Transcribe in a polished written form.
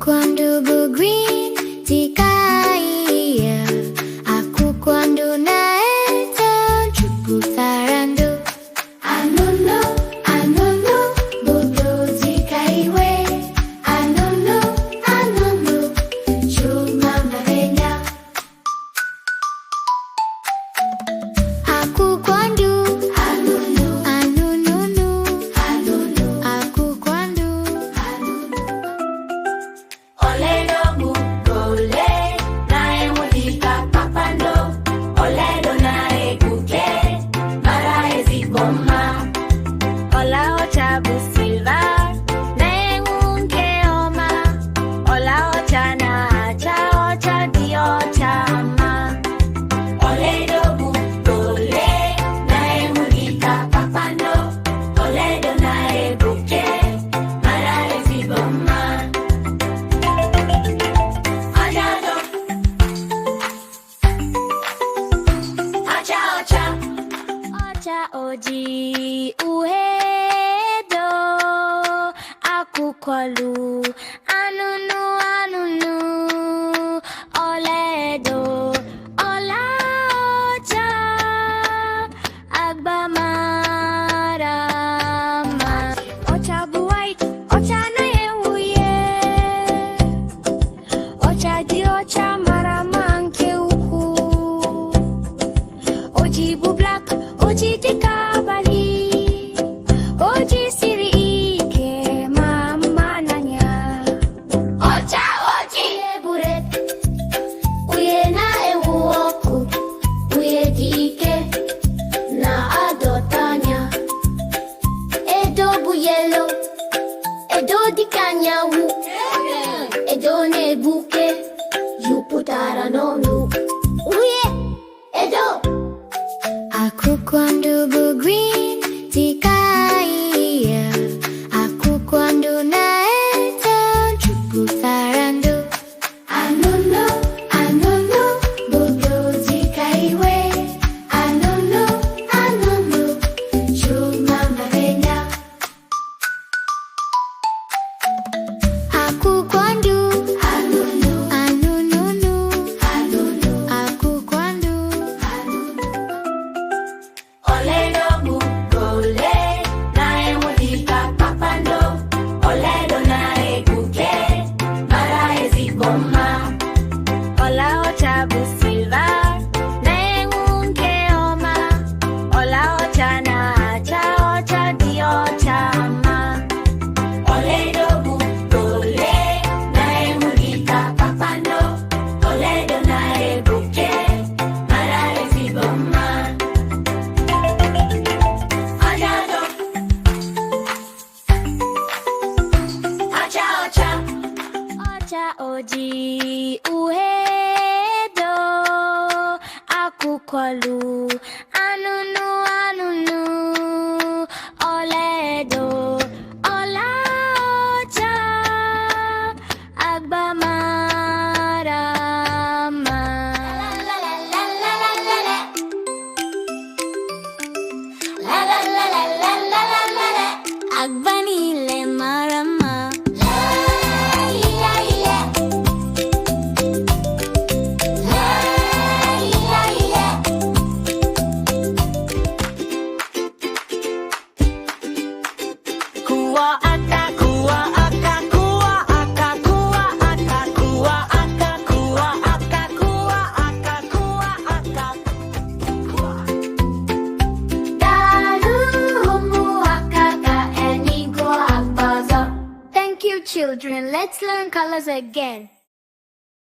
quando go green jika iya aku quando naeta cukup sarando anono anono bodo jika iwe anono anono cuma marenya aku quando anono anono anono aku quando Oledo bukole nae mulika papando Oledo nae kuke marae ziboma Ola ocha busilva nae unke oma Ola ocha na acha ocha di ocha ma Oledo bukole nae mulika papando Oledo nae kuke marae ziboma Ocha oji uhedo aku kwalu anunu anunu oledo ola ocha agba marama ocha buait ocha na ewuye ocha di ocha marama nke uku oji bu black oji dikabali oji siri ike mama nanya ocha oji buret uye na ewu oku uye dike na adotanya edo bu yellow edo dikanyawu edo nebuke yuputara nonu uye edo aku quando go green jika iya aku quando naeta cukup sarando anono anono bodo jika iwe anono anono cuma marenya aku quando anono anono anono aku quando Oledo bukole nae mulika papando Oledo nae kuke marae ziboma Ola ocha busilva nae unke oma Ola ocha na acha ocha di ocha ma Oledo bukole nae mulika papando Oledo nae kuke marae ziboma Ocha oji uhedo aku kwalu anunu anunu oledo ola ocha agba marama la la la la la la la la la la la la la la la agbani le marama Kuwa aka kuwa aka kuwa aka kuwa aka kuwa aka kuwa aka kuwa aka kuwa aka Daru homo akaka enigo akbaza. Thank you, children. Let's learn colors again.